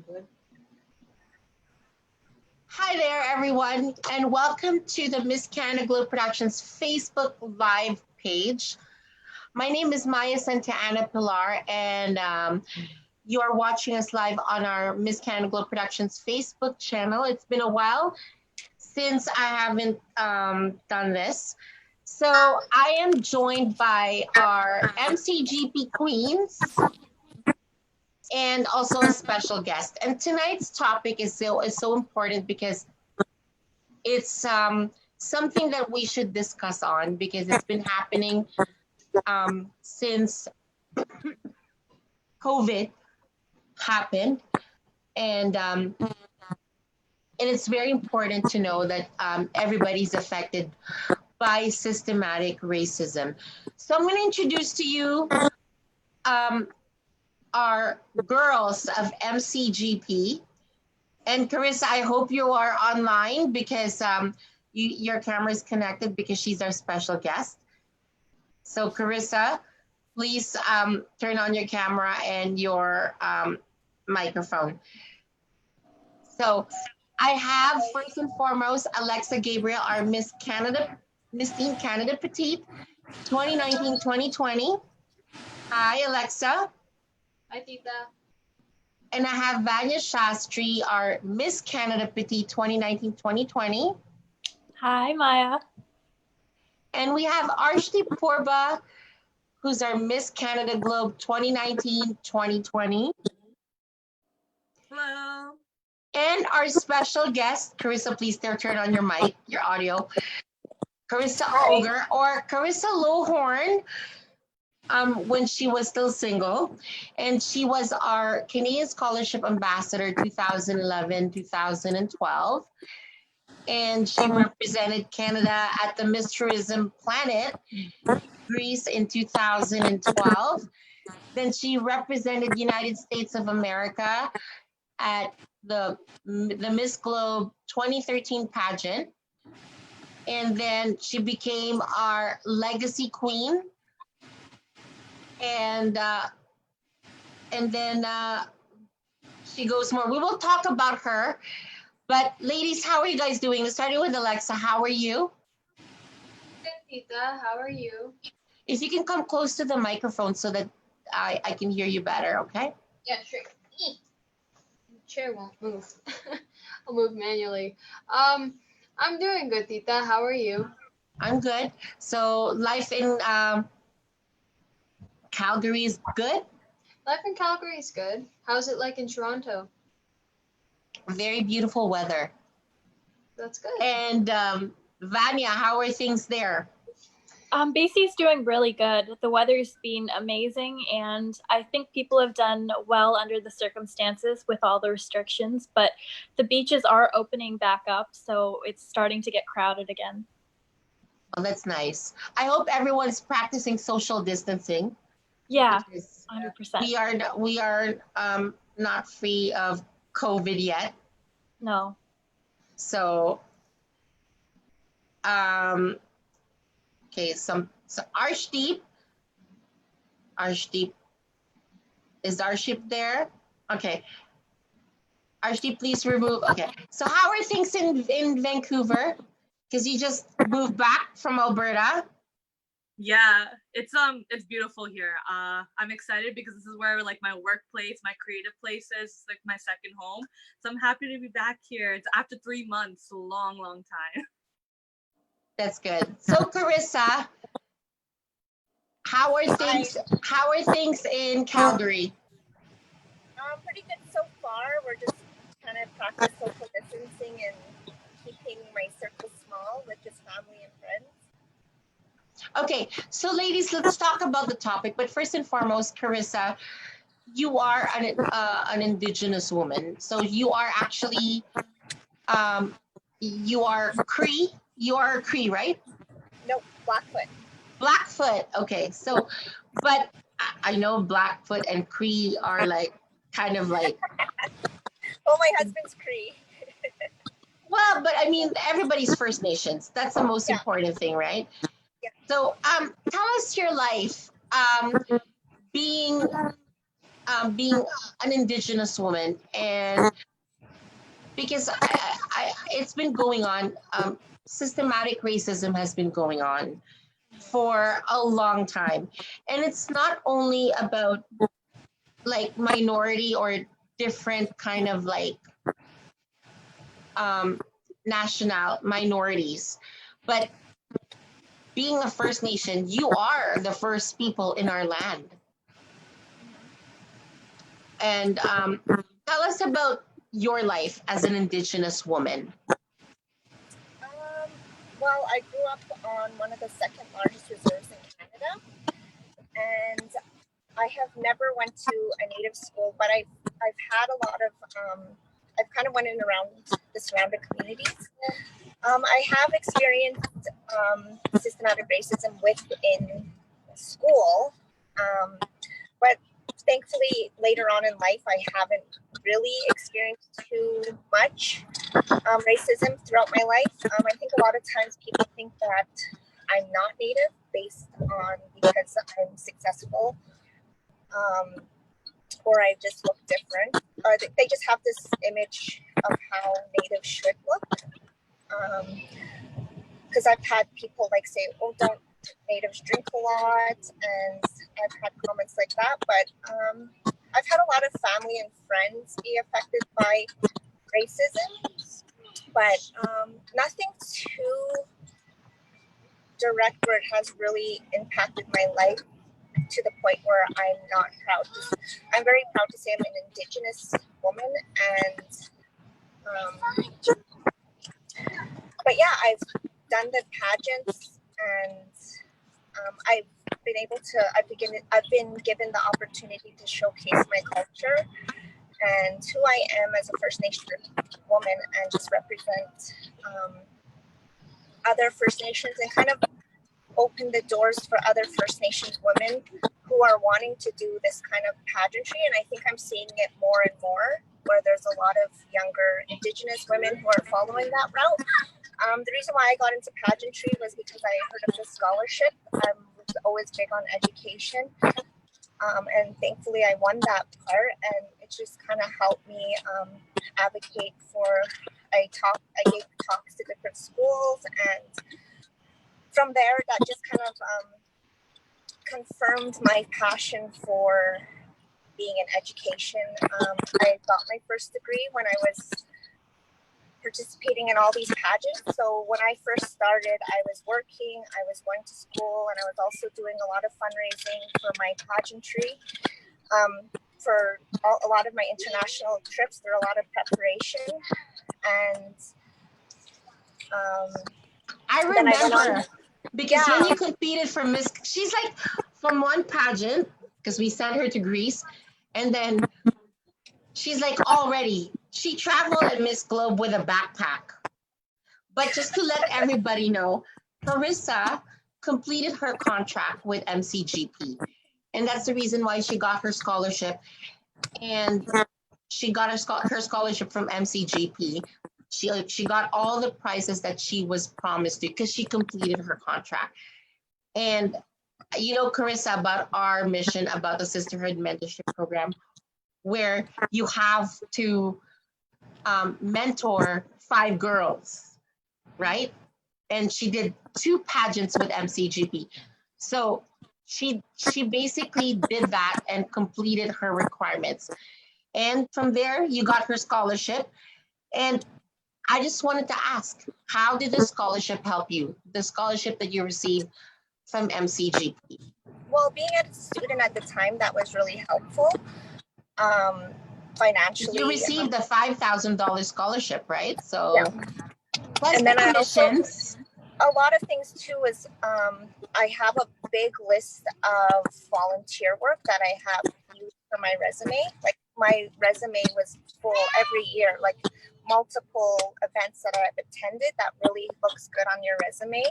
Good. Hi there, everyone, and welcome to the Miss Canada Glow Productions Facebook Live page. My name is Maya Santa Ana Pilar, and you are watching us live on our Miss Canada Glow Productions Facebook channel. It's been a while since I haven't done this. So I am joined by our MCGP Queens and also a special guest. And tonight's topic is so important because it's something that we should discuss on because it's been happening since COVID happened, and it's very important to know that everybody's affected by systematic racism. So I'm going to introduce to you our girls of MCGP. And Carrissa, I hope you are online because your camera is connected because she's our special guest. So Carrissa, please turn on your camera and your microphone. So I have first and foremost Alexa Gabriel, our Miss Teen Canada Petite 2019-2020. Hi, Alexa. Hi, Tita. And I have Vanya Shastri, our Miss Canada Petite 2019-2020. Hi, Maya. And we have Arshdeep Purba, who's our Miss Canada Globe 2019-2020. Hello. And our special guest, Carrissa, please turn on your mic, your audio. Carrissa Auger, or Carrissa Lowhorn, when she was still single. And she was our Canadian Scholarship Ambassador 2011-2012. And she represented Canada at the Miss Tourism Planet, Greece in 2012. Then she represented United States of America at the Miss Globe 2013 pageant. And then she became our legacy queen. And then she goes more. We will talk about her. But ladies, how are you guys doing? Starting with Alexa, how are you? Good, Tita. How are you? If you can come close to the microphone so that I can hear you better, okay? Yeah, sure. The chair won't move. I'll move manually. I'm doing good, Tita. How are you? I'm good. So life in Calgary is good? Life in Calgary is good. How's it like in Toronto? Very beautiful weather. That's good. And Vanya, how are things there? BC's doing really good. The weather's been amazing, and I think people have done well under the circumstances with all the restrictions, but the beaches are opening back up, so it's starting to get crowded again. Oh, that's nice. I hope everyone's practicing social distancing. Yeah, 100%. We are not free of COVID yet. No. So, okay, so Arshdeep, is Arshdeep there? Okay. Arshdeep, please remove, okay. So how are things in Vancouver? Because you just moved back from Alberta. Yeah, it's beautiful here. I'm excited because this is where like my workplace, my creative place is. It's like my second home. So I'm happy to be back here. It's after 3 months, a long time. That's good. So Carrissa, how are things in Calgary? Pretty good so far. We're just kind of practicing social distancing and keeping my circle small with just family and friends. Okay, so ladies, let's talk about the topic. But first and foremost, Carrissa, you are an indigenous woman. So you are actually, you are Cree. You are Cree, right? No, Blackfoot. Blackfoot. Okay, so, but I know Blackfoot and Cree are like kind of like. Oh, my husband's Cree. Well, but I mean, everybody's First Nations. That's the most important thing, right? Yeah. So tell us your life being being an indigenous woman, and because it's been going on, systematic racism has been going on for a long time, and it's not only about like minority or different kind of like national minorities, but being a First Nation, you are the first people in our land. And tell us about your life as an Indigenous woman. Well, I grew up on one of the second largest reserves in Canada, and I have never went to a Native school, but I've had a lot of I've kind of went in around the surrounding communities. I have experienced systematic racism within school, but thankfully later on in life I haven't really experienced too much racism throughout my life. I think a lot of times people think that I'm not Native based on because I'm successful, or I just look different, or they just have this image of how Native should look. Because I've had people like say, "Oh, don't Natives drink a lot," and I've had comments like that. But I've had a lot of family and friends be affected by racism, but nothing too direct where it has really impacted my life to the point where I'm not proud. I'm very proud to say I'm an Indigenous woman, and but yeah, I've done the pageants, and I've been given the opportunity to showcase my culture and who I am as a First Nation woman, and just represent other First Nations and kind of open the doors for other First Nations women who are wanting to do this kind of pageantry. And I think I'm seeing it more and more, where there's a lot of younger Indigenous women who are following that route. The reason why I got into pageantry was because I heard of the scholarship. I was always big on education. And thankfully I won that part, and it just kind of helped me advocate for, I gave talks to different schools, and from there that just kind of confirmed my passion for being in education. I got my first degree when I was participating in all these pageants. So when I first started, I was working, I was going to school, and I was also doing a lot of fundraising for my pageantry. For a lot of my international trips, there are a lot of preparation. And I remember because when you competed for Miss, she's like from one pageant, because we sent her to Greece, and then she's like already, she traveled at Miss Globe with a backpack. But just to let everybody know, Carrissa completed her contract with MCGP. And that's the reason why she got her scholarship. And she got her scholarship from MCGP. She got all the prizes that she was promised to because she completed her contract. And you know, Carrissa, about our mission about the Sisterhood Mentorship Program, where you have to mentor 5 girls, right? And she did 2 pageants with MCGP. So she basically did that and completed her requirements. And from there, you got her scholarship. And I just wanted to ask, how did the scholarship help you? The scholarship that you received from MCGP? Well, being a student at the time, that was really helpful. Financially. You received a $5,000 scholarship, right? So, yeah. Plus and then the commissions. A lot of things too is I have a big list of volunteer work that I have used for my resume. Like my resume was full every year, like multiple events that I've attended. That really looks good on your resume.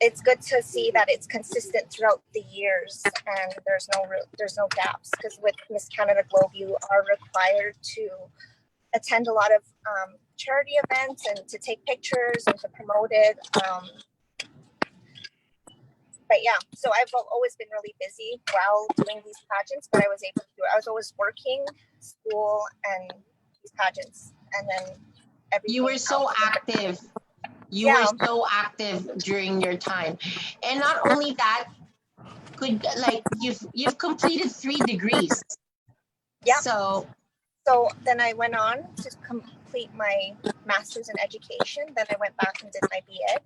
It's good to see that it's consistent throughout the years and there's no gaps, because with Miss Canada Globe you are required to attend a lot of charity events and to take pictures and to promote it. but yeah, so I've always been really busy while doing these pageants, but I was able to do it. I was always working, school, and these pageants, and then everything. You were so active. You Yeah. were so active during your time. And not only that, you've completed 3 degrees. Yeah. So then I went on to complete my master's in education. Then I went back and did my BEd.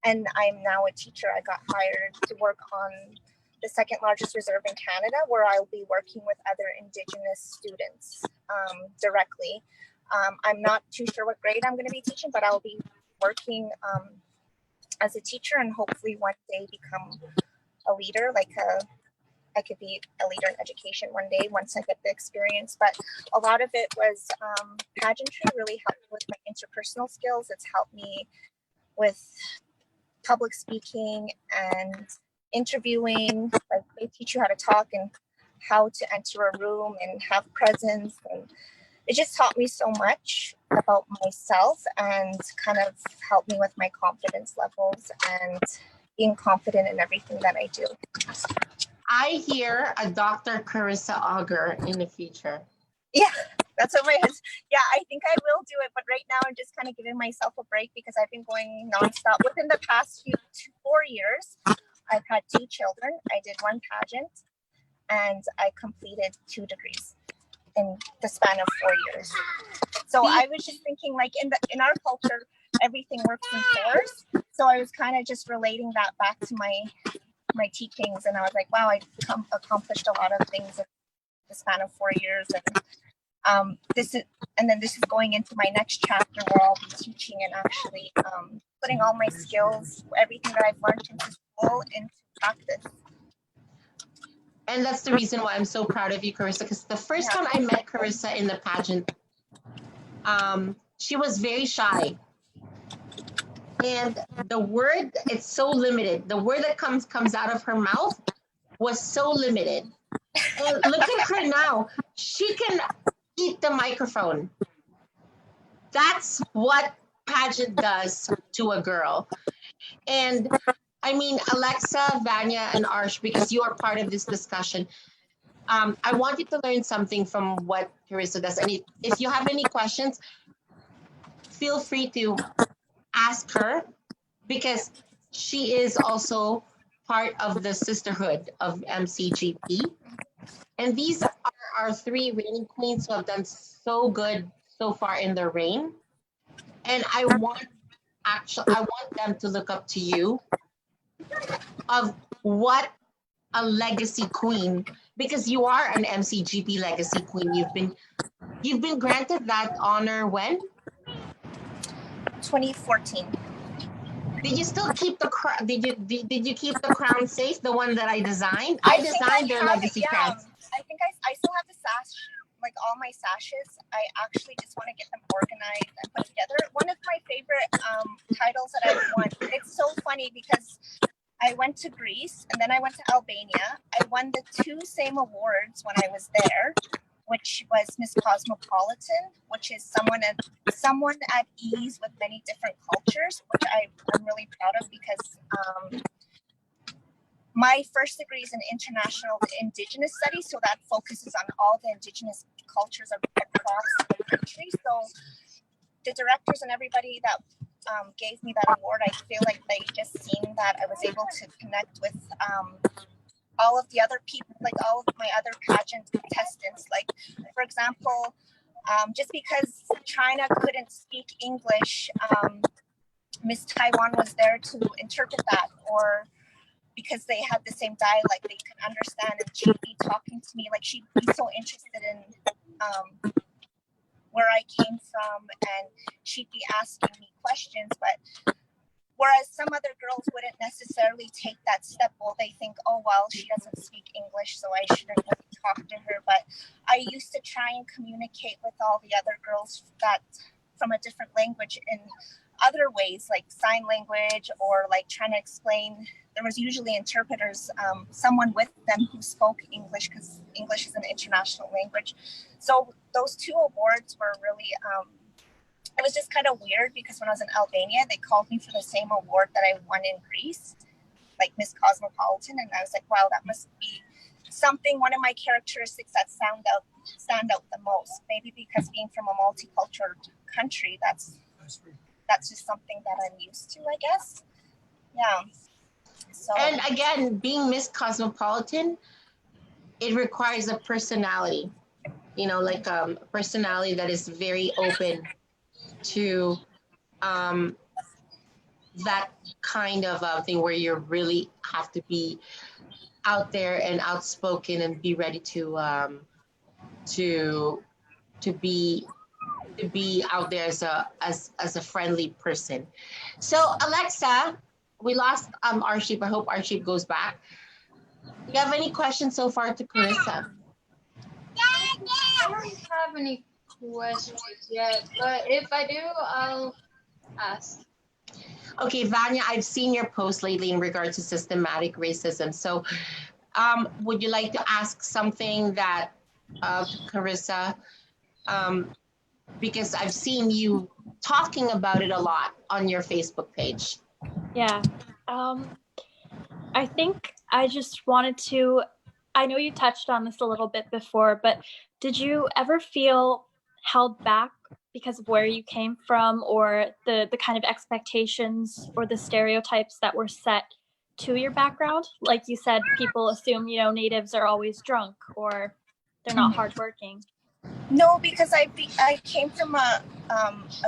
And I'm now a teacher. I got hired to work on the second largest reserve in Canada, where I'll be working with other Indigenous students directly. I'm not too sure what grade I'm going to be teaching, but I'll be working as a teacher and hopefully one day become a leader. I could be a leader in education one day once I get the experience. But a lot of it was pageantry really helped me with my interpersonal skills. It's helped me with public speaking and interviewing. Like, they teach you how to talk and how to enter a room and have presence, and it just taught me so much about myself and kind of helped me with my confidence levels and being confident in everything that I do. I hear a Dr. Carrissa Auger in the future. Yeah, that's what my husband. Yeah, I think I will do it, but right now I'm just kind of giving myself a break because I've been going nonstop. Within the past 4 years, I've had 2 children. I did 1 pageant, and I completed 2 degrees in the span of 4 years. So I was just thinking, like, in our culture, everything works in pairs. So I was kind of just relating that back to my teachings, and I was like, wow, I've accomplished a lot of things in the span of 4 years, and this is going into my next chapter where I'll be teaching and actually putting all my skills, everything that I've learned into school, into practice. And that's the reason why I'm so proud of you, Carrissa, because the first time I met Carrissa in the pageant, she was very shy. And the word, it's so limited. The word that comes out of her mouth was so limited. And look at her now. She can eat the microphone. That's what pageant does to a girl. And I mean, Alexa, Vanya, and Arsh, because you are part of this discussion, I want you to learn something from what Carrissa does. And if you have any questions, feel free to ask her, because she is also part of the sisterhood of MCGP. And these are our 3 reigning queens who have done so good so far in their reign. And I want them to look up to you of what a legacy queen, because you are an MCGP legacy queen. You've been granted that honor when? 2014. Did you still keep the crown? Did you keep the crown safe? The one that I designed? I designed their legacy crowns. I think I still have the sash, like all my sashes. I actually just want to get them organized and put together. One of my favorite titles that I've won. It's so funny because I went to Greece and then I went to Albania. I won the 2 same awards when I was there, which was Miss Cosmopolitan, which is someone at ease with many different cultures, which I'm really proud of because my first degree is in international indigenous studies, so that focuses on all the indigenous cultures across the country. So the directors and everybody that gave me that award, I feel like they just seen that I was able to connect with all of the other people, like all of my other pageant contestants. Like, for example, just because China couldn't speak English, Miss Taiwan was there to interpret that, or because they had the same dialect, they could understand, and she'd be talking to me, like she'd be so interested in where I came from, and she'd be asking me questions. But whereas some other girls wouldn't necessarily take that step, well, they think, oh, well, she doesn't speak English, so I shouldn't really talk to her. But I used to try and communicate with all the other girls that from a different language in other ways, like sign language, or like trying to explain. There was usually interpreters, someone with them who spoke English, because English is an international language. So those 2 awards were really, it was just kind of weird because when I was in Albania, they called me for the same award that I won in Greece. like Miss Cosmopolitan, and I was like, wow, that must be something, one of my characteristics that stand out the most. Maybe because being from a multicultural country, that's just something that I'm used to, I guess. Yeah. So, and again, being Miss Cosmopolitan, it requires a personality, you know, like a personality that is very open to that kind of thing where you really have to be out there and outspoken and be ready to be out there as a friendly person. So Alexa, we lost Arshdeep. I hope Arshdeep goes back. Do you have any questions so far to Carrissa? I don't have any questions yet, but if I do, I'll ask. Okay, Vanya, I've seen your post lately in regards to systematic racism. So would you like to ask something that to Carrissa? Because I've seen you talking about it a lot on your Facebook page. Yeah. I think I just wanted to, I know you touched on this a little bit before, but did you ever feel held back because of where you came from, or the kind of expectations or the stereotypes that were set to your background? Like you said, people assume, you know, natives are always drunk or they're not hardworking. no, because I came from a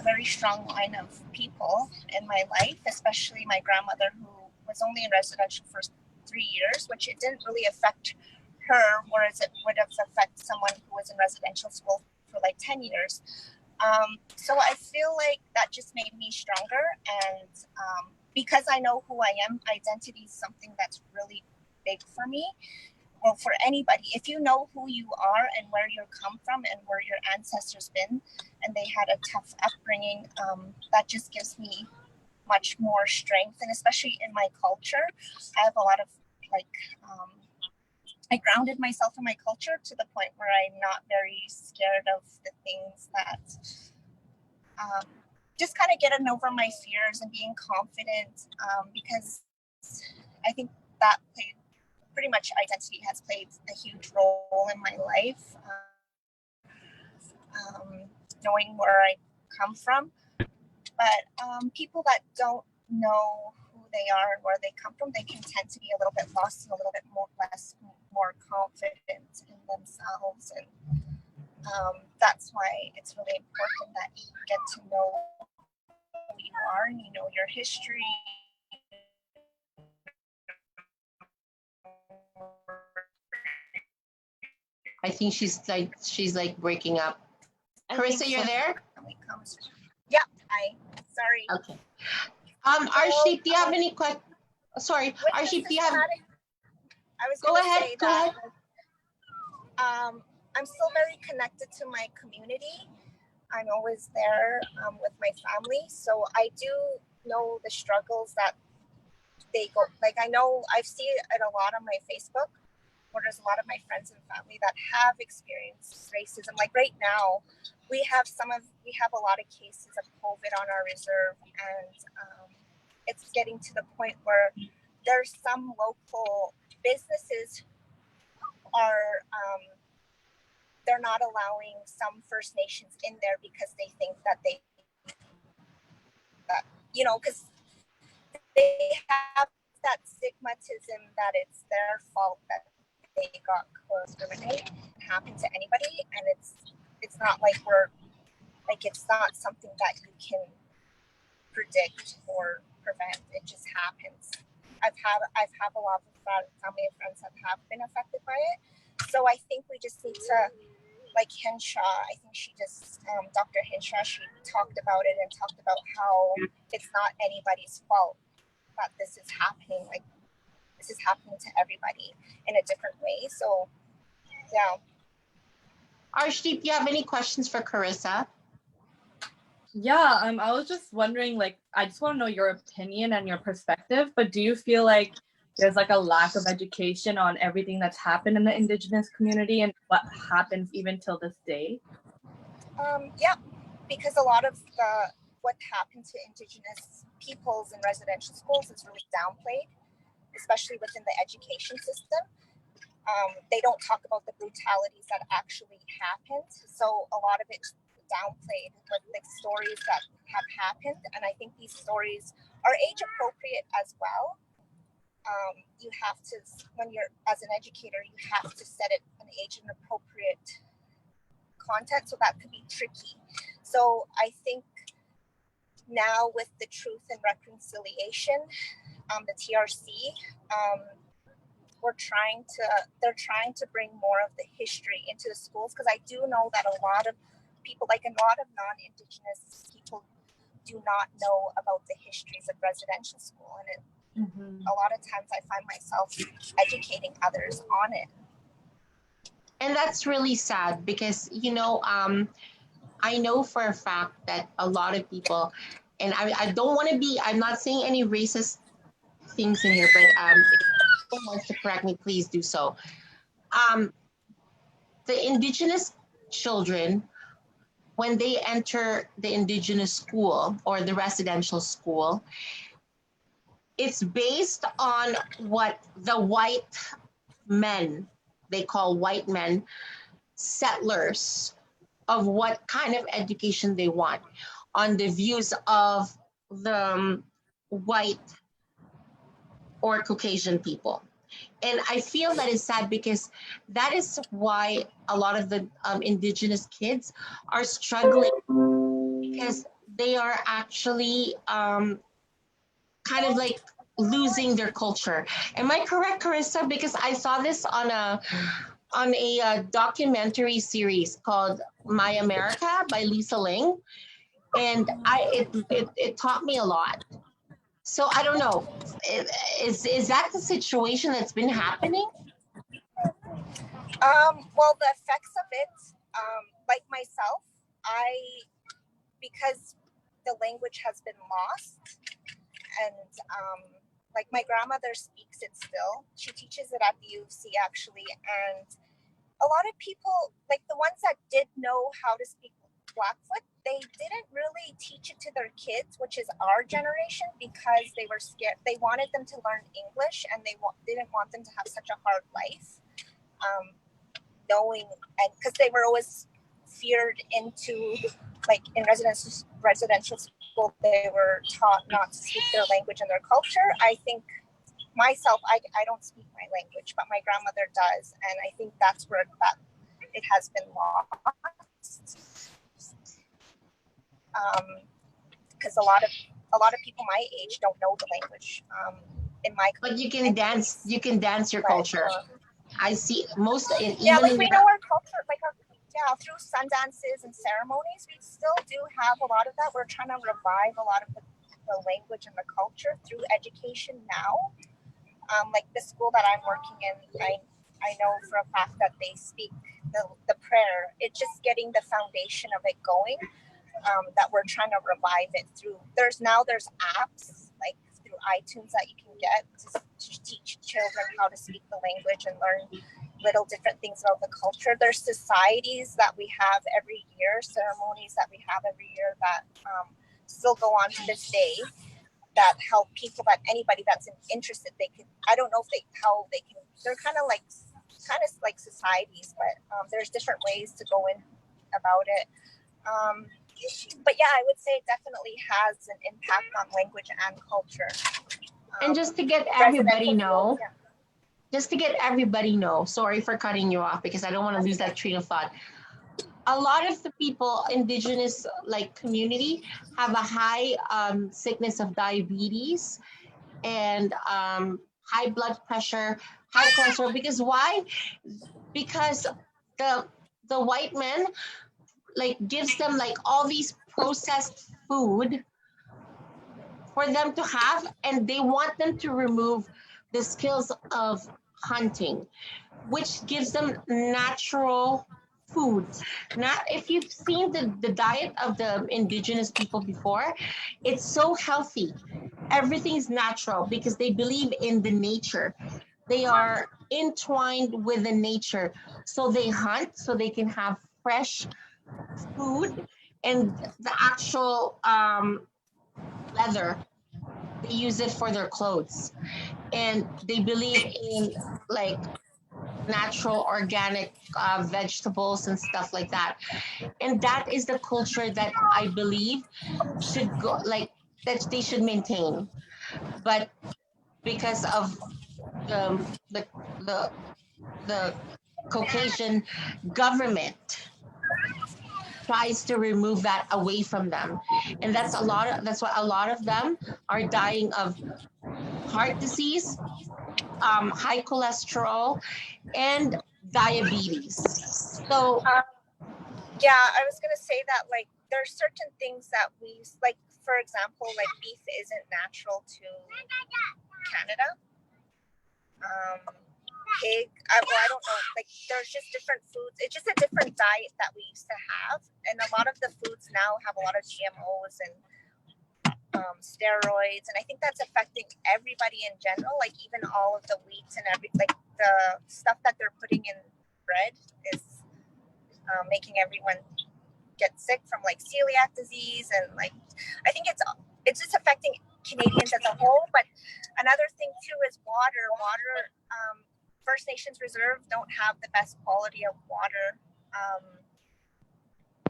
very strong line of people in my life, especially my grandmother, who was only in residential for 3 years, which it didn't really affect her, whereas it would have affected someone who was in residential school for like 10 years. So I feel like that just made me stronger, and because I know who I am, identity is something that's really big for me. Well, for anybody, if you know who you are and where you come from and where your ancestors been, and they had a tough upbringing, that just gives me much more strength. And especially in my culture, I have a lot of I grounded myself in my culture to the point where I'm not very scared of the things that just kind of getting over my fears and being confident, because I think that played pretty much identity has played a huge role in my life, knowing where I come from. But people that don't know who they are and where they come from, they can tend to be a little bit lost and a little bit more confident in themselves. And that's why it's really important that you get to know who you are and you know your history. I think she's like breaking up. Carrissa, you're there? Yeah, sorry. Okay. Arshdeep, do you have any questions? Sorry, Arshdeep, do you have? I was Go ahead. say Go that, ahead. I'm still very connected to my community. I'm always there with my family, so I do know the struggles that they go. Like I know I've seen it a lot on my Facebook, where there's a lot of my friends and family that have experienced racism. Like right now, we have a lot of cases of COVID on our reserve, and it's getting to the point where there's some local businesses are they're not allowing some First Nations in there because they think that because they have that stigmatism that it's their fault that they got discriminated. It can happen to anybody, and it's not like it's not something that you can predict or prevent. It just happens. I've had a lot of family and friends that have been affected by it. So I think we just need to, like Henshaw, I think she just, Dr. Henshaw, she talked about it and talked about how it's not anybody's fault that this is happening. Like this is happening to everybody in a different way. So, yeah. Arshdeep, do you have any questions for Carrissa? Yeah, I was just wondering, like, I just want to know your opinion and your perspective, but do you feel like there's like a lack of education on everything that's happened in the Indigenous community and what happens even till this day? Yeah, because a lot of what happened to Indigenous peoples in residential schools is really downplayed. especially within the education system. They don't talk about the brutalities that actually happened. So a lot of it's downplayed with the stories that have happened. And I think these stories are age appropriate as well. You have to, when you're as an educator, you have to set it an age and appropriate content. So that could be tricky. So I think now with the Truth and Reconciliation, the TRC, they're trying to bring more of the history into the schools, because I do know that a lot of people, like a lot of non-Indigenous people, do not know about the histories of residential school, and a lot of times I find myself educating others on it. And that's really sad because, you know, I know for a fact that a lot of people, and I don't want to be, I'm not saying any racist things in here, but if someone wants to correct me, please do so. The Indigenous children, when they enter the Indigenous school or the residential school, it's based on what the white men, they call white men, settlers, of what kind of education they want, on the views of the white or Caucasian people. And I feel that is sad because that is why a lot of the Indigenous kids are struggling, because they are actually kind of like losing their culture. Am I correct, Carrissa? Because I saw this on a documentary series called My America by Lisa Ling, and it taught me a lot. So I don't know, is that the situation that's been happening? Well, the effects of it, like myself, because the language has been lost, and like my grandmother speaks it still. She teaches it at the U of C actually, and a lot of people, like the ones that did know how to speak Blackfoot, they didn't really teach it to their kids, which is our generation, because they were scared. They wanted them to learn English, and they didn't want them to have such a hard life. Knowing, and because they were always feared into, like in residential school, they were taught not to speak their language and their culture. I think myself, I don't speak my language, but my grandmother does, and I think that's where it has been lost. Because a lot of people my age don't know the language. In my But you can dance. You can dance your culture. I see most. We know our culture, through sun dances and ceremonies. We still do have a lot of that. We're trying to revive a lot of the language and the culture through education now. Like the school that I'm working in, I know for a fact that they speak the prayer. It's just getting the foundation of it going. That we're trying to revive it through. There's apps like through iTunes that you can get to teach children how to speak the language and learn little different things about the culture. There's societies that we have every year, ceremonies that we have every year that still go on to this day, that help people, that anybody that's interested, they can, I don't know if they're kind of like societies, but there's different ways to go in about it. But yeah, I would say it definitely has an impact on language and culture. And just to get everybody know, sorry for cutting you off because I don't want to lose that train of thought. A lot of the people, Indigenous community, have a high sickness of diabetes and high blood pressure, high cholesterol. Because why? Because the white men gives them all these processed food for them to have, and they want them to remove the skills of hunting, which gives them natural foods. Not if you've seen the diet of the Indigenous people before, it's so healthy. Everything's natural because they believe in the nature. They are entwined with the nature. So they hunt so they can have fresh food and the actual leather they use it for their clothes, and they believe in like natural organic vegetables and stuff like that. And that is the culture that I believe should go, like, that they should maintain. But because of the the the, the Caucasian government tries to remove that away from them, and that's why a lot of them are dying of heart disease, high cholesterol, and diabetes. So Yeah, I was gonna say that like there's certain things that we like. For example, like beef isn't natural to Canada. Pig, well, I don't know. Like there's just different foods. It's just a different diet that we used to have, and a lot of the foods now have a lot of GMOs and steroids, and I think that's affecting everybody in general. Like even all of the wheats and like the stuff that they're putting in bread is making everyone get sick from like celiac disease, and like I think it's just affecting Canadians as a whole. But another thing too is water. First Nations Reserve don't have the best quality of water.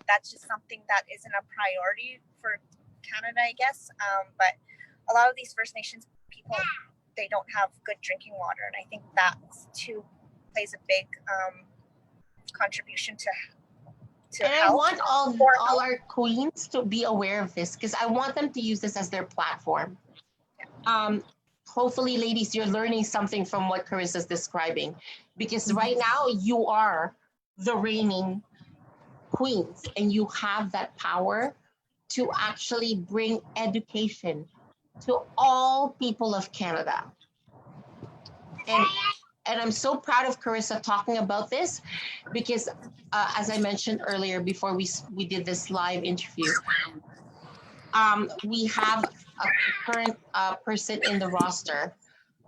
That's just something that isn't a priority for Canada, I guess. But a lot of these First Nations people, they don't have good drinking water, and I think that too plays a big contribution to and health. I want all our queens to be aware of this, because I want them to use this as their platform. Hopefully, ladies, you're learning something from what Carissa's describing, because right now you are the reigning queens, and you have that power to actually bring education to all people of Canada. And I'm so proud of Carrissa talking about this, because as I mentioned earlier, before we did this live interview, we have a current person in the roster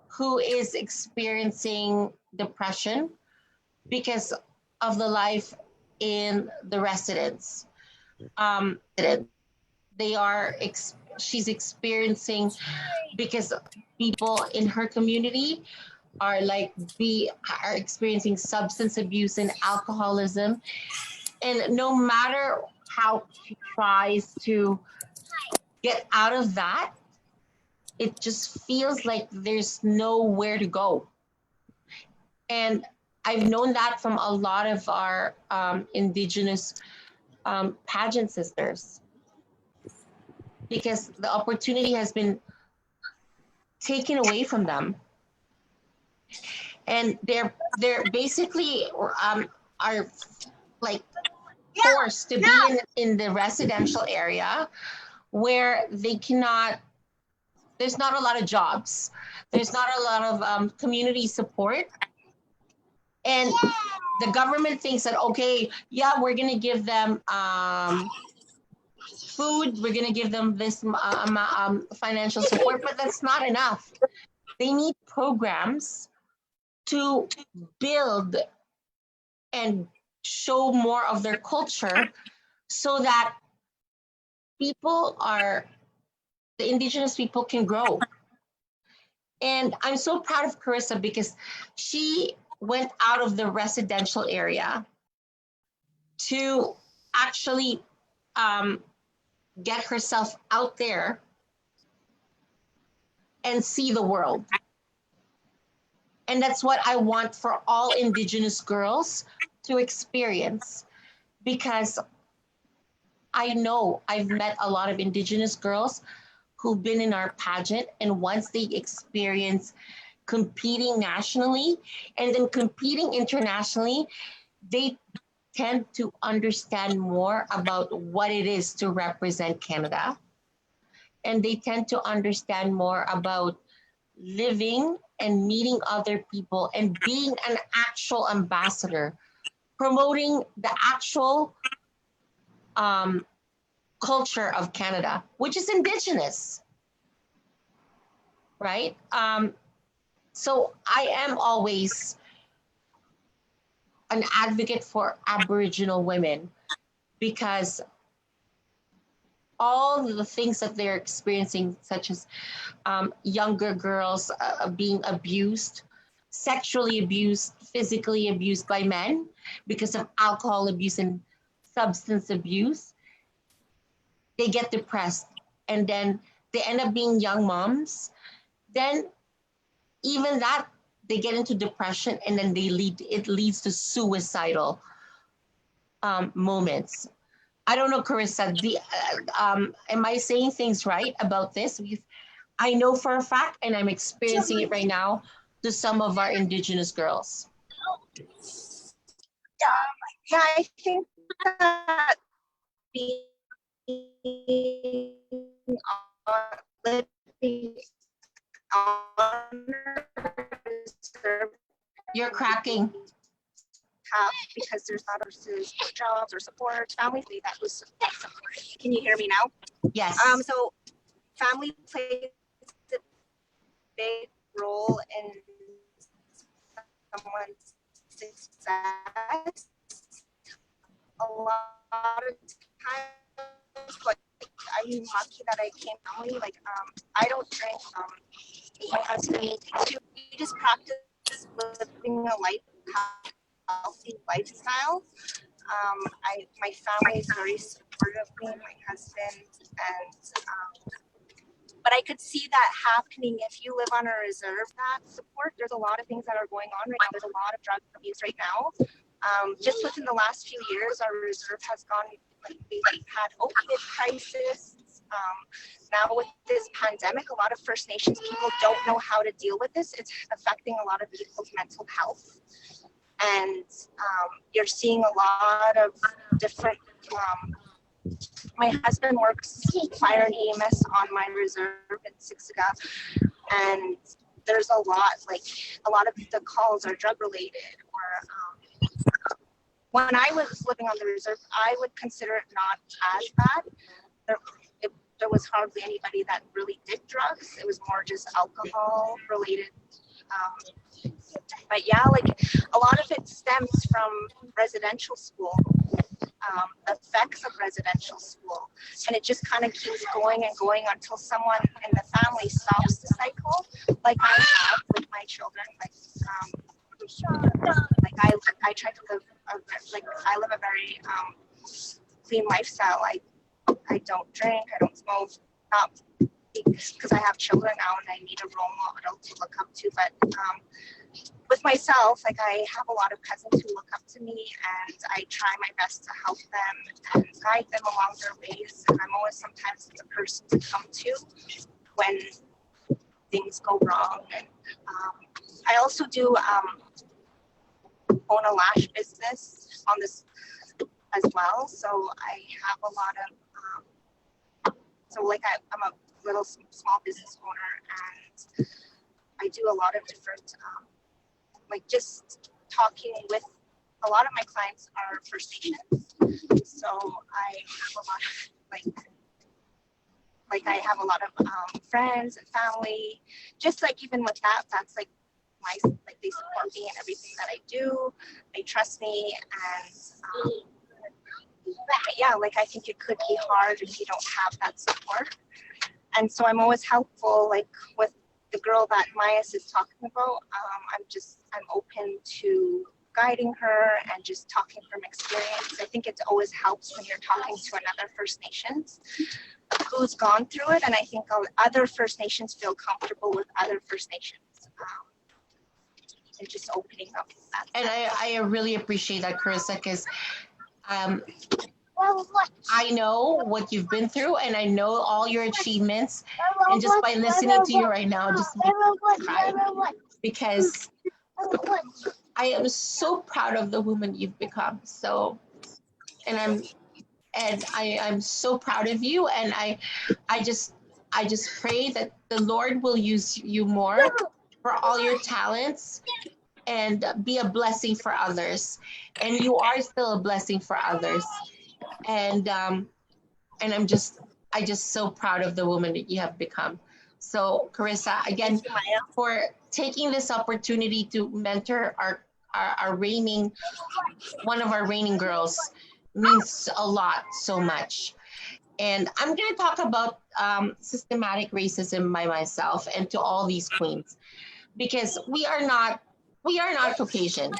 who is experiencing depression because of the life in the residence. She's experiencing, because people in her community are experiencing substance abuse and alcoholism, and no matter how she tries to get out of that, it just feels like there's nowhere to go. And I've known that from a lot of our indigenous pageant sisters, because the opportunity has been taken away from them, and they're basically are like forced to be in the residential area where they cannot. There's not a lot of jobs. There's not a lot of community support, and the government thinks that, okay, yeah, we're gonna give them food, we're gonna give them this financial support, but that's not enough. They need programs to build and show more of their culture, so that the indigenous people can grow. And I'm so proud of Carrissa, because she went out of the residential area to actually get herself out there and see the world. And that's what I want for all indigenous girls to experience, because I know I've met a lot of indigenous girls who've been in our pageant, and once they experience competing nationally and then competing internationally, they tend to understand more about what it is to represent Canada. And they tend to understand more about living and meeting other people and being an actual ambassador, promoting the actual culture of Canada, which is indigenous, right? So I am always an advocate for Aboriginal women, because all the things that they're experiencing, such as younger girls being abused, sexually abused, physically abused by men because of alcohol abuse and substance abuse. They get depressed and then they end up being young moms. Then even that, they get into depression and then it leads to suicidal moments. I don't know, Carrissa, am I saying things right about this? I know for a fact, and I'm experiencing it right now, to some of our indigenous girls. Yeah, I think that being living on reserve You're cracking. because there's not versus jobs or support, family that was support. Can you hear me now? Yes. So family plays a big role in someone's success. A lot of times, but I'm lucky that I came family. Like, I don't drink. My husband, we just practice living a healthy lifestyle. My family is very supportive of me, my husband, and but I could see that happening if you live on a reserve. That support, there's a lot of things that are going on right now. There's a lot of drug abuse right now. Just within the last few years, our reserve has gone, we've had opioid crisis. Now with this pandemic, a lot of First Nations people don't know how to deal with this. It's affecting a lot of people's mental health. And you're seeing a lot of different, my husband works fire and EMS on my reserve in Siksika, and there's a lot of the calls are drug related. Or when I was living on the reserve, I would consider it not as bad. There was hardly anybody that really did drugs. It was more just alcohol related. But yeah, a lot of it stems from residential school, effects of residential school. And it just kind of keeps going and going until someone in the family stops the cycle, like I have with my children. I try to live, I live a very clean lifestyle. I don't drink, I don't smoke, not because I have children now and I need a role model to look up to. But with myself, I have a lot of cousins who look up to me, and I try my best to help them and guide them along their ways. And I'm always sometimes the person to come to when things go wrong. And I also do own a lash business on this as well. So I have a lot of I'm a little small business owner, and I do a lot of different just talking with a lot of my clients are First Nations. So I have a lot of I have a lot of friends and family. Just even with that, that's my they support me in everything that I do. They trust me, and yeah, I think it could be hard if you don't have that support. And so I'm always helpful, with the girl that Mayas is talking about. I'm open to guiding her and just talking from experience. I think it always helps when you're talking to another First Nations who's gone through it. And I think other First Nations feel comfortable with other First Nations. And just opening up that. And I really appreciate that, Carrissa, because I know what you've been through, and I know all your achievements. And just by listening to you right now, just makes me cry, because I am so proud of the woman you've become. So, and I'm so proud of you, and I just pray that the Lord will use you more for all your talents and be a blessing for others. And you are still a blessing for others. And I'm just so proud of the woman that you have become. So Carrissa, again, for taking this opportunity to mentor our one of our reigning girls means a lot, so much. And I'm going to talk about systematic racism by myself and to all these queens, because we are not Caucasian.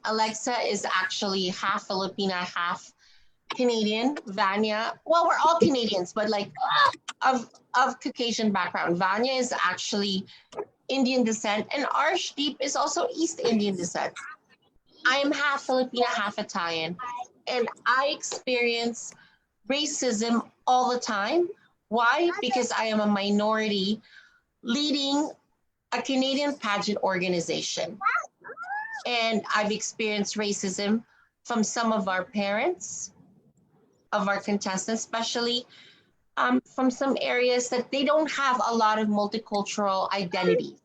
Alexa is actually half Filipina, half Canadian. Vanya, well, we're all Canadians, but like of Caucasian background. Vanya is actually Indian descent, and Arshdeep is also East Indian descent. I am half Filipina, half Italian, and I experience racism all the time. Why? Because I am a minority leading a Canadian pageant organization. And I've experienced racism from some of our parents, of our contestants, especially from some areas that they don't have a lot of multicultural identity.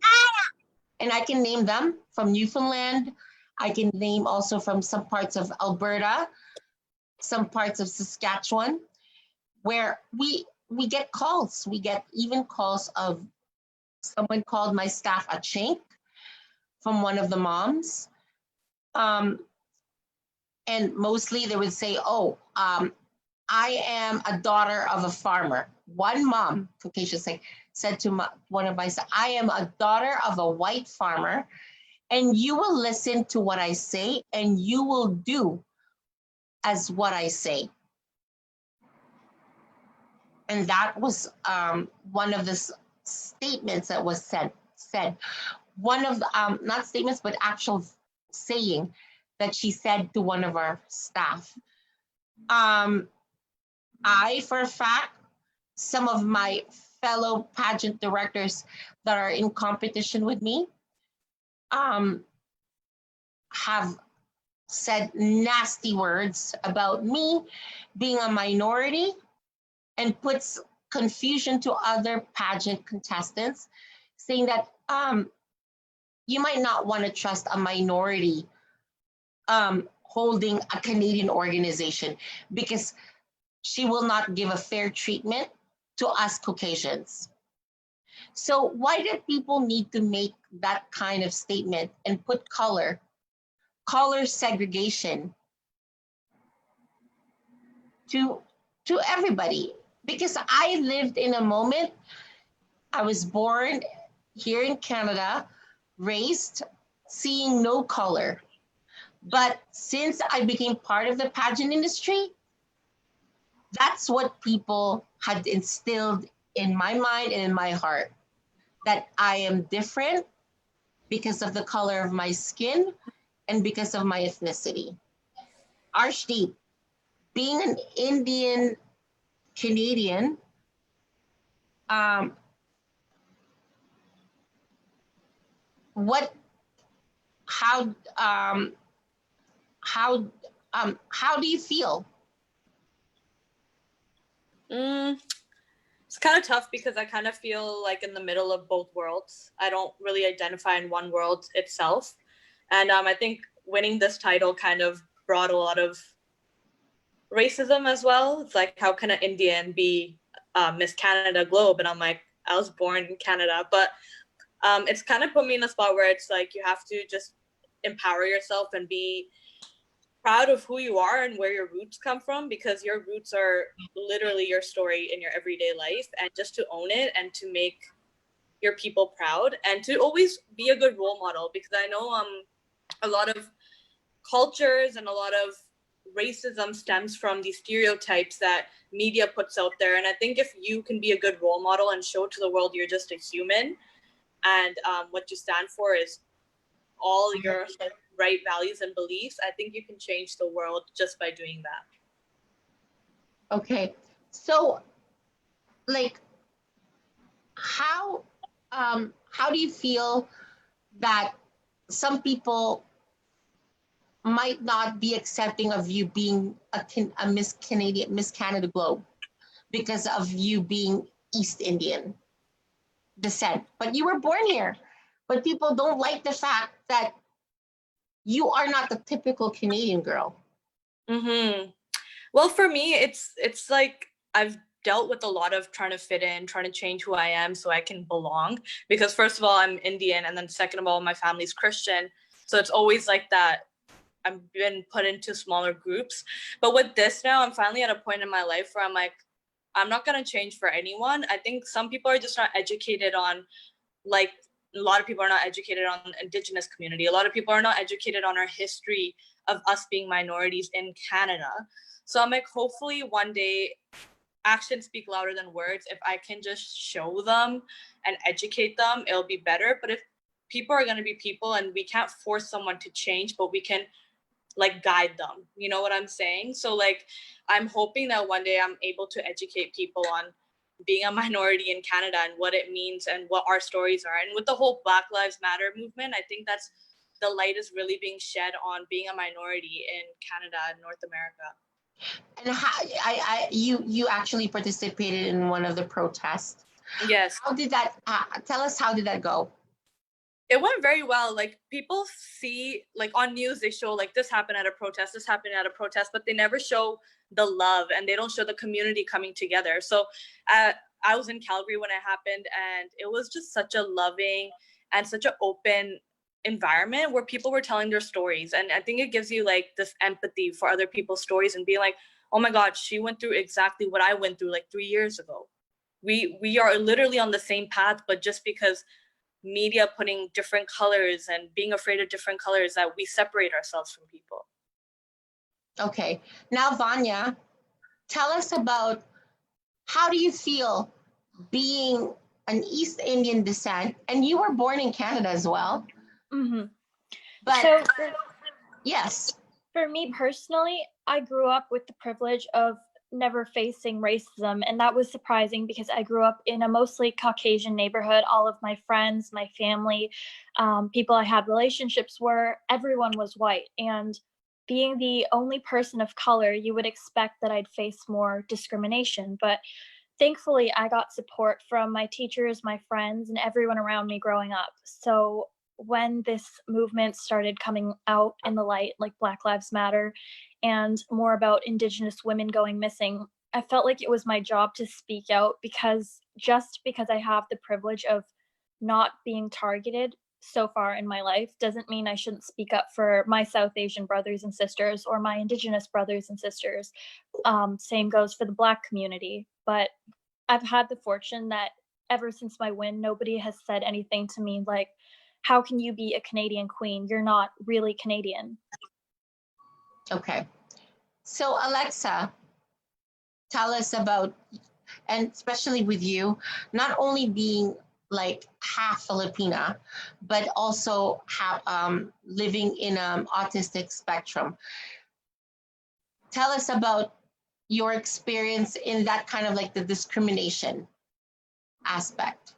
And I can name them from Newfoundland. I can name also from some parts of Alberta, some parts of Saskatchewan, where we get calls. We get even calls of someone called my staff a chink from one of the moms. And mostly they would say, oh, I am a daughter of a farmer. One mom, Caucasian, said to one of my sons, I am a daughter of a white farmer, and you will listen to what I say, and you will do as what I say. And that was one of the statements that was said. One of the, not statements, but actual saying that she said to one of our staff. I, for a fact, some of my fellow pageant directors that are in competition with me have said nasty words about me being a minority and puts confusion to other pageant contestants, saying that you might not want to trust a minority holding a Canadian organization because she will not give a fair treatment to us Caucasians. So why do people need to make that kind of statement and put color segregation to everybody? Because I lived in a moment, I was born here in Canada, raised, seeing no color. But since I became part of the pageant industry, that's what people had instilled in my mind and in my heart, that I am different because of the color of my skin and because of my ethnicity. Arshdeep, being an Indian Canadian, how do you feel? It's kind of tough because I kind of feel like in the middle of both worlds. I don't really identify in one world itself. And I think winning this title kind of brought a lot of racism as well. It's like, how can an Indian be Miss Canada Globe? And I'm like, I was born in Canada. But it's kind of put me in a spot where it's like, you have to just empower yourself and be proud of who you are and where your roots come from, because your roots are literally your story in your everyday life, and just to own it and to make your people proud and to always be a good role model, because I know a lot of cultures and a lot of racism stems from these stereotypes that media puts out there. And I think if you can be a good role model and show to the world you're just a human, and what you stand for is all your right values and beliefs, I think you can change the world just by doing that. Okay, so like, how do you feel that some people might not be accepting of you being a Miss Canada Globe because of you being East Indian descent, but you were born here, but people don't like the fact that you are not the typical Canadian girl? Well, for me, it's like I've dealt with a lot of trying to fit in, trying to change who I am so I can belong. Because first of all, I'm Indian, and then second of all, my family's Christian. So it's always like that been put into smaller groups. But with this now, I'm finally at a point in my life where I'm like, I'm not gonna change for anyone. I think some people are just not educated on, like, a lot of people are not educated on indigenous community. A lot of people are not educated on our history of us being minorities in Canada. So I'm like, hopefully one day actions speak louder than words. If I can just show them and educate them, it'll be better. But if people are going to be people and we can't force someone to change, but we can like guide them, you know what I'm saying? So like, I'm hoping that one day I'm able to educate people on being a minority in Canada and what it means and what our stories are. And with the whole Black Lives Matter movement, I think that's the light is really being shed on being a minority in Canada and North America. And you actually participated in one of the protests. Yes. How did that, tell us, how did that go? It went very well. Like, people see, like, on news, they show like this happened at a protest, this happened at a protest, but they never show the love and they don't show the community coming together. So I was in Calgary when it happened, and it was just such a loving and such an open environment where people were telling their stories. And I think it gives you like this empathy for other people's stories and being like, oh my God, she went through exactly what I went through like 3 years ago. We are literally on the same path, but just because media putting different colors and being afraid of different colors, that we separate ourselves from people. Okay, now Vanya, tell us about, how do you feel being an East Indian descent, and you were born in Canada as well? Mm-hmm. But So yes. for me personally, I grew up with the privilege of never facing racism, and that was surprising because I grew up in a mostly Caucasian neighborhood. All of my friends, my family, people I had relationships were, everyone was white, and being the only person of color, you would expect that I'd face more discrimination. But thankfully, I got support from my teachers, my friends, and everyone around me growing up. So when this movement started coming out in the light, like Black Lives Matter, and more about Indigenous women going missing, I felt like it was my job to speak out, because just because I have the privilege of not being targeted so far in my life doesn't mean I shouldn't speak up for my South Asian brothers and sisters or my Indigenous brothers and sisters. Same goes for the Black community. But I've had the fortune that ever since my win, nobody has said anything to me like, how can you be a Canadian queen? You're not really Canadian. Okay. So Alexa, tell us about, and especially with you, not only being like half Filipina, but also living in an autistic spectrum. Tell us about your experience in that kind of like the discrimination aspect.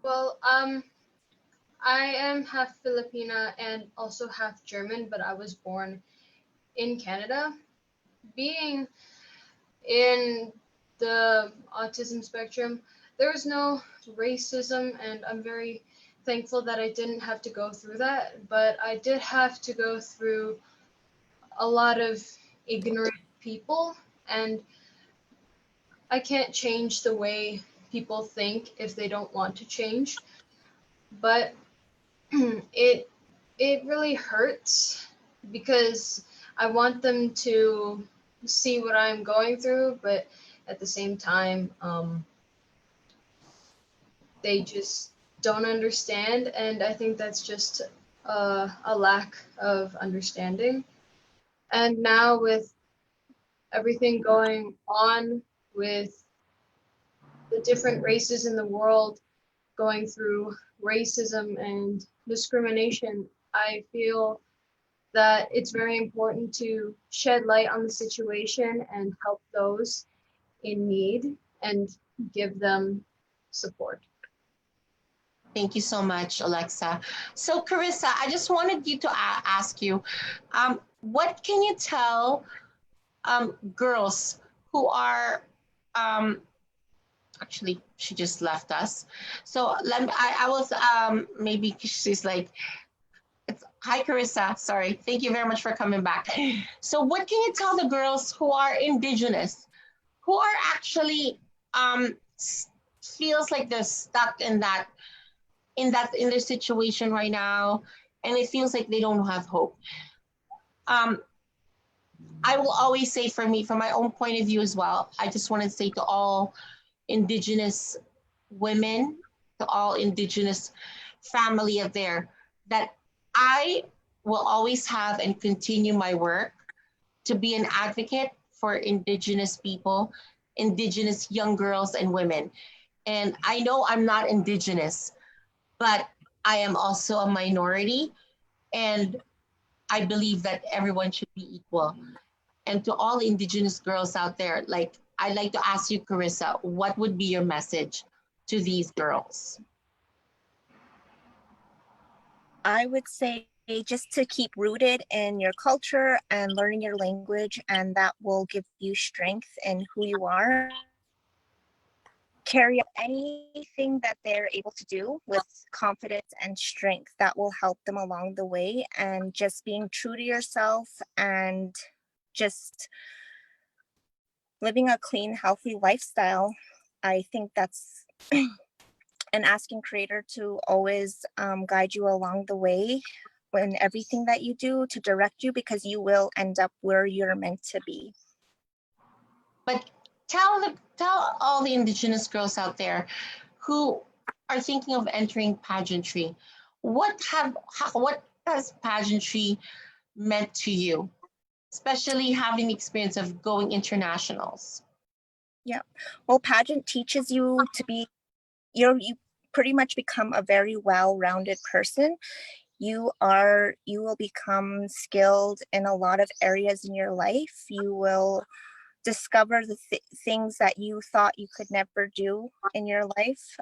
Well, I am half Filipina and also half German, but I was born in Canada. Being in the autism spectrum, there was no racism, and I'm very thankful that I didn't have to go through that, but I did have to go through a lot of ignorant people, and I can't change the way people think if they don't want to change, but it really hurts because I want them to see what I'm going through, but at the same time, they just don't understand, and I think that's just a lack of understanding. And now with everything going on with the different races in the world going through racism and discrimination, I feel that it's very important to shed light on the situation and help those in need and give them support. Thank you so much, Alexa. So Carrissa, I just wanted you to ask you, what can you tell girls who are, actually, she just left us. So I was, maybe she's like, hi, Carrissa, sorry. Thank you very much for coming back. So what can you tell the girls who are Indigenous, who are actually, feels like they're stuck in their situation right now, and it feels like they don't have hope. I will always say, for me, from my own point of view as well, I just want to say to all Indigenous women, to all Indigenous family out there, that I will always have and continue my work to be an advocate for Indigenous people, Indigenous young girls and women. And I know I'm not Indigenous, but I am also a minority, and I believe that everyone should be equal. And to all Indigenous girls out there, like, I'd like to ask you, Carrissa, what would be your message to these girls? I would say just to keep rooted in your culture and learning your language, and that will give you strength in who you are. Carry out anything that they're able to do with confidence and strength. That will help them along the way, and just being true to yourself and just living a clean, healthy lifestyle. I think that's and asking Creator to always guide you along the way in everything that you do, to direct you, because you will end up where you're meant to be. But tell all the Indigenous girls out there who are thinking of entering pageantry, what has pageantry meant to you, especially having the experience of going internationals? Yeah, well, pageant teaches you to be, you pretty much become a very well-rounded person. You will become skilled in a lot of areas in your life. You will discover the things that you thought you could never do in your life.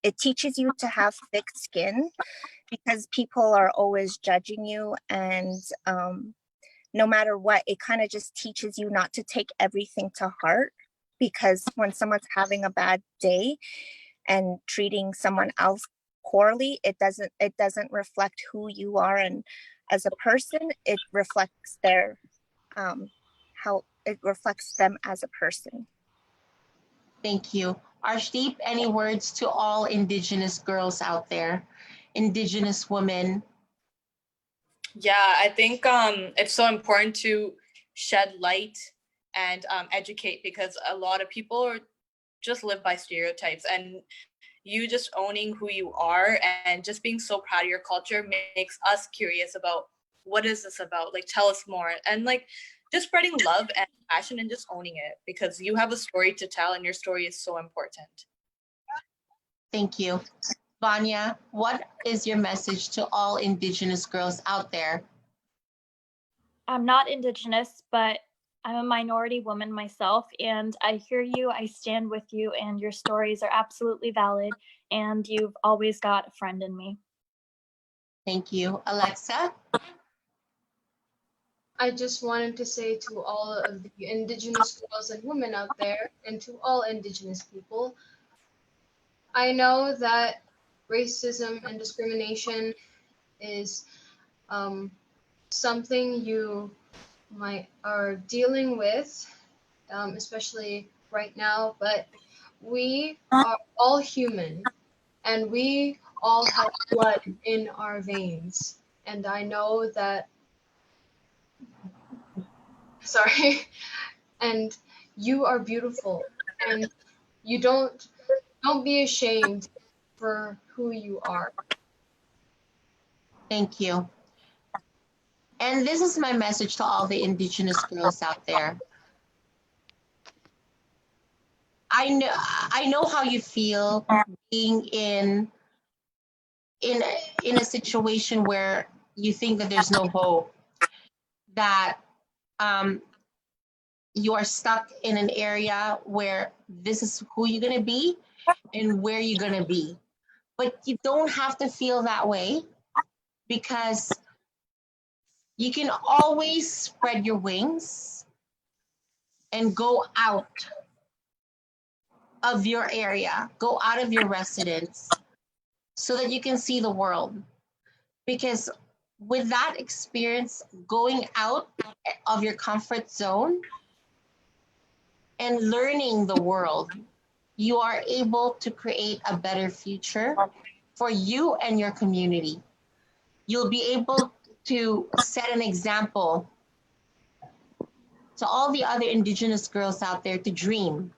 It teaches you to have thick skin, because people are always judging you, and no matter what, it kind of just teaches you not to take everything to heart, because when someone's having a bad day and treating someone else poorly, it doesn't reflect who you are, and as a person, it reflects their how it reflects them as a person. Thank you. Arshdeep, any words to all Indigenous girls out there, Indigenous women? Yeah, I think it's so important to shed light and educate, because a lot of people are just live by stereotypes, and you just owning who you are and just being so proud of your culture makes us curious about what is this about, like tell us more, and like just spreading love and passion and just owning it, because you have a story to tell and your story is so important. Thank you. Vanya, what is your message to all Indigenous girls out there? I'm not Indigenous, but I'm a minority woman myself, and I hear you, I stand with you, and your stories are absolutely valid, and you've always got a friend in me. Thank you. Alexa? I just wanted to say to all of the Indigenous girls and women out there, and to all Indigenous people, I know that racism and discrimination is something you are dealing with, especially right now, but we are all human, and we all have blood in our veins. And I know that, sorry, and you are beautiful, and you don't be ashamed for who you are. Thank you. And this is my message to all the Indigenous girls out there. I know how you feel being in a situation where you think that there's no hope, that you are stuck in an area where this is who you're going to be and where you're going to be. But you don't have to feel that way, because you can always spread your wings and go out of your area, go out of your residence, so that you can see the world. Because with that experience, going out of your comfort zone and learning the world, you are able to create a better future for you and your community. You'll be able to set an example to all the other Indigenous girls out there to dream,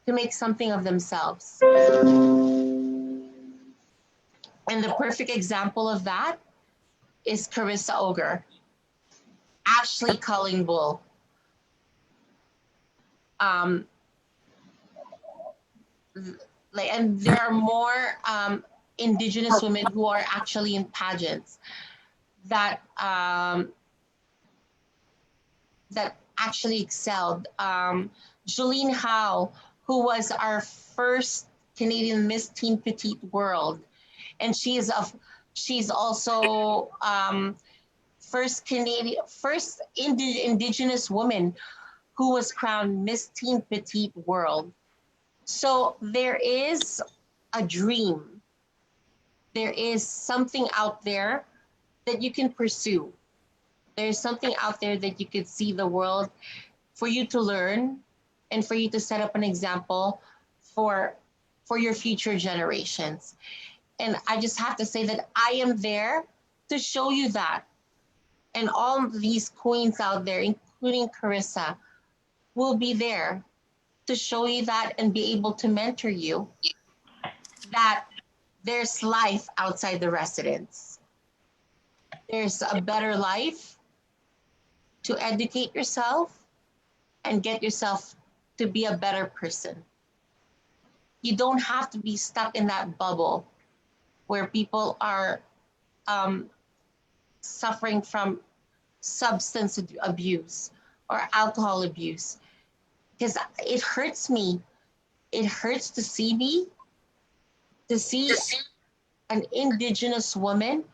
to make something of themselves. And the perfect example of that is Carrissa Auger, Ashley Culling Bull, and there are more Indigenous women who are actually in pageants that that actually excelled. Jolene Howe, who was our first Canadian Miss Teen Petite World, and she's also first Indigenous woman who was crowned Miss Teen Petite World. So there is a dream. There is something out there that you can pursue. There's something out there that you could see the world, for you to learn and for you to set up an example for your future generations. And I just have to say that I am there to show you that. And all these queens out there, including Carrissa, will be there to show you that and be able to mentor you that there's life outside the residence. There's a better life to educate yourself and get yourself to be a better person. You don't have to be stuck in that bubble where people are suffering from substance abuse or alcohol abuse. Because it hurts me. It hurts to see an Indigenous woman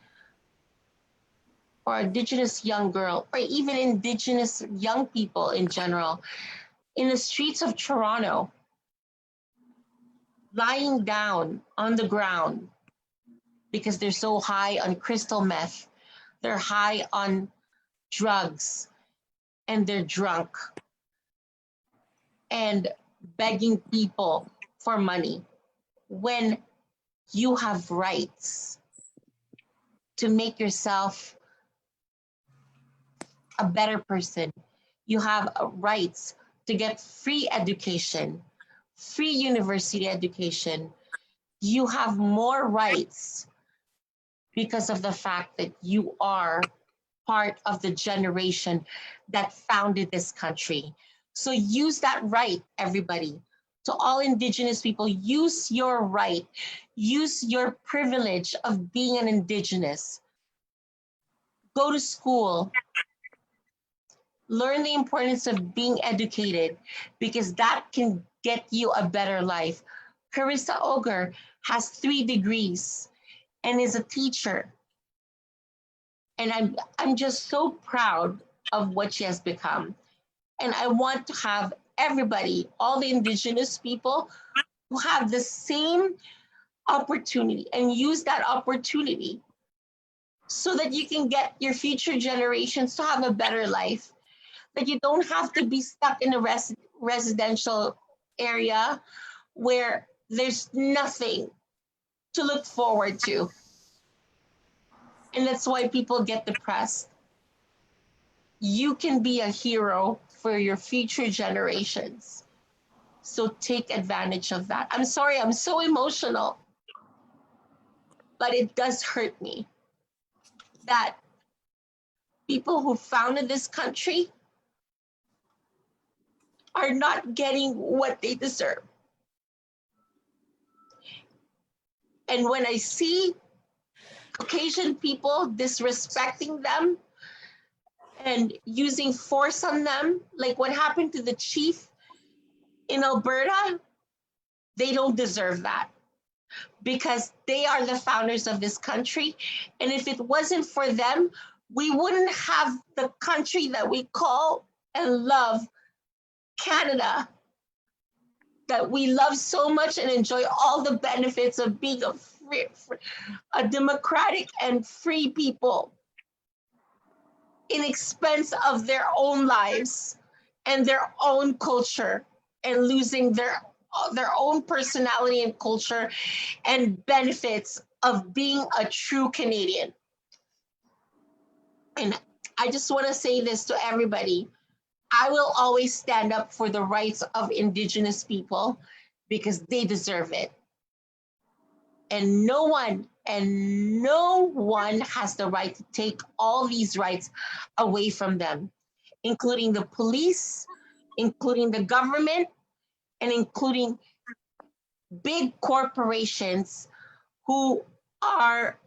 or Indigenous young girl, or even Indigenous young people in general, in the streets of Toronto, lying down on the ground because they're so high on crystal meth, they're high on drugs, and they're drunk, and begging people for money when you have rights to make yourself a better person. You have rights to get free education, free university education. You have more rights because of the fact that you are part of the generation that founded this country. So use that right, everybody. To all Indigenous people, use your right, use your privilege of being an Indigenous. Go to school, learn the importance of being educated, because that can get you a better life. Carrissa Auger has 3 degrees and is a teacher. And I'm just so proud of what she has become. And I want to have everybody, all the Indigenous people, who have the same opportunity and use that opportunity so that you can get your future generations to have a better life, that you don't have to be stuck in a residential area where there's nothing to look forward to. And that's why people get depressed. You can be a hero for your future generations. So take advantage of that. I'm sorry, I'm so emotional, but it does hurt me that people who founded this country are not getting what they deserve. And when I see Caucasian people disrespecting them and using force on them, like what happened to the chief in Alberta, they don't deserve that, because they are the founders of this country. And if it wasn't for them, we wouldn't have the country that we call and love Canada, that we love so much and enjoy all the benefits of being a democratic and free people, in expense of their own lives and their own culture, and losing their own personality and culture and benefits of being a true Canadian. And I just want to say this to everybody. I will always stand up for the rights of Indigenous people because they deserve it. And no one has the right to take all these rights away from them, including the police, including the government, and including big corporations who are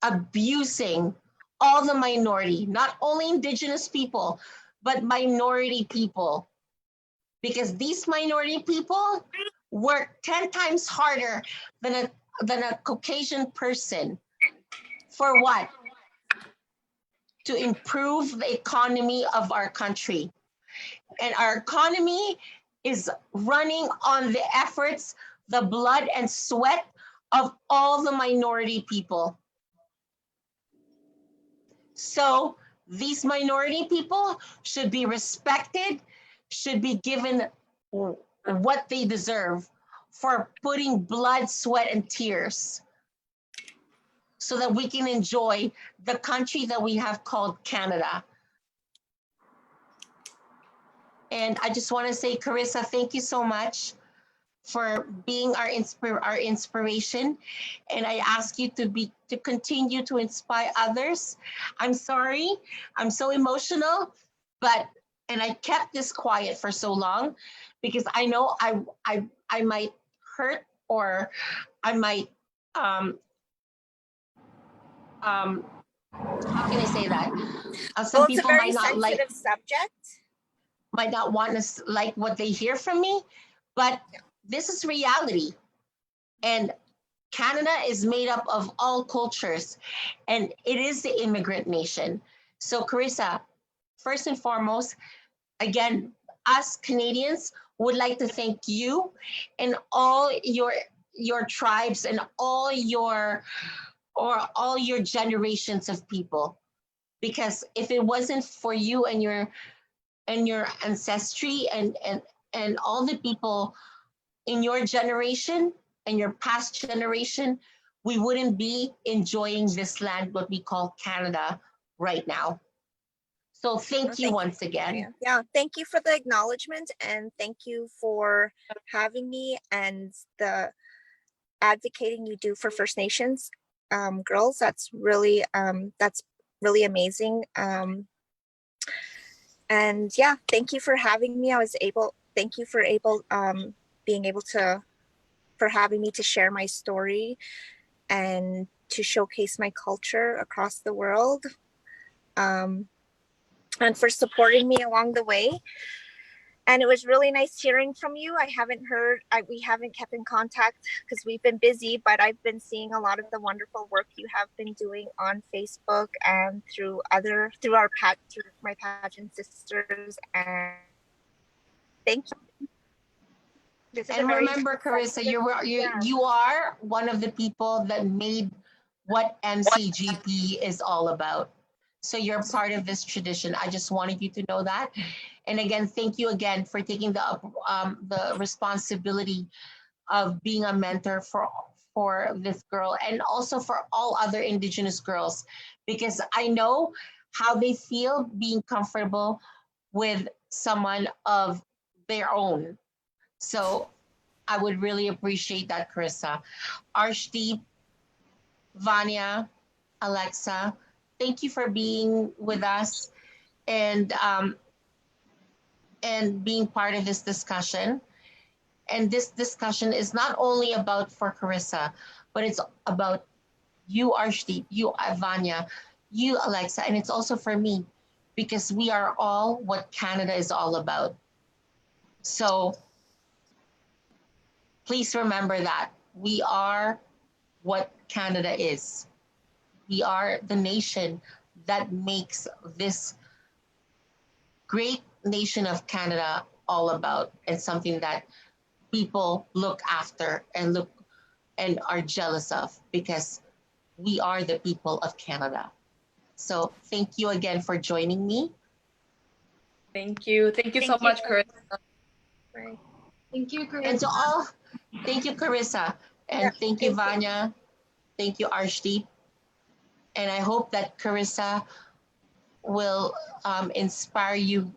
abusing all the minority, not only Indigenous people, but minority people. Because these minority people work 10 times harder than a Caucasian person. For what? To improve the economy of our country. And our economy is running on the efforts, the blood and sweat of all the minority people. So these minority people should be respected, should be given what they deserve for putting blood, sweat, and tears so that we can enjoy the country that we have called Canada. And I just want to say, Carrissa, thank you so much for being our inspiration. And I ask you to continue to inspire others. I'm sorry, I'm so emotional, and I kept this quiet for so long because I know I might hurt, or I might how can I say that? Some people might not like, sensitive subject. Might not want to like what they hear from me, but this is reality. And Canada is made up of all cultures, and it is the immigrant nation. So Carrissa, first and foremost, again, us Canadians would like to thank you and all your tribes and all your generations of people. Because if it wasn't for you and your ancestry and all the people in your generation and your past generation, we wouldn't be enjoying this land, what we call Canada right now. So thank you once again. Yeah, thank you for the acknowledgement, and thank you for having me and the advocating you do for First Nations girls. That's really amazing. And yeah, thank you for having me. Thank you for having me to share my story and to showcase my culture across the world. And for supporting me along the way. And it was really nice hearing from you. We haven't kept in contact because we've been busy, but I've been seeing a lot of the wonderful work you have been doing on Facebook and through my pageant sisters. And thank you. And remember, Carrissa, you are one of the people that made what MCGP is all about. So you're part of this tradition. I just wanted you to know that. And again, thank you again for taking the responsibility of being a mentor for this girl and also for all other Indigenous girls, because I know how they feel being comfortable with someone of their own. So I would really appreciate that, Carrissa. Arshdeep, Vanya, Alexa, thank you for being with us and being part of this discussion. And this discussion is not only about for Carrissa, but it's about you, Arshdeep, you, Vanya, you, Alexa, and it's also for me, because we are all what Canada is all about. So please remember that we are what Canada is. We are the nation that makes this great nation of Canada all about, and something that people look after and are jealous of, because we are the people of Canada. So thank you again for joining me. Thank you. Thank you so much, Carrissa. Right. Thank you, Carrissa. And to all, thank you, Carrissa. And thank you, Vanya. Thank you, Arshdeep. And I hope that Carrissa will inspire you,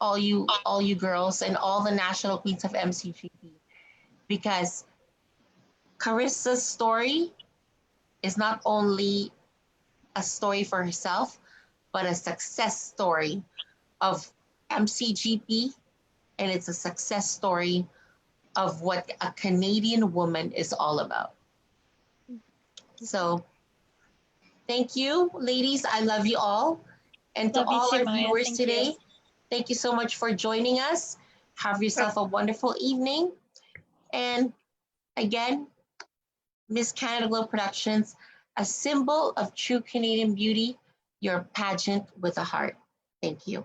all you girls, and all the national queens of MCGP, because Carissa's story is not only a story for herself, but a success story of MCGP, and it's a success story of what a Canadian woman is all about. So thank you, ladies. I love you all. And to Love you all too, our Maya. viewers Thank today, you. thank you so much for joining us. Have yourself a wonderful evening. And again, Miss Canada Glow Productions, a symbol of true Canadian beauty, your pageant with a heart. Thank you.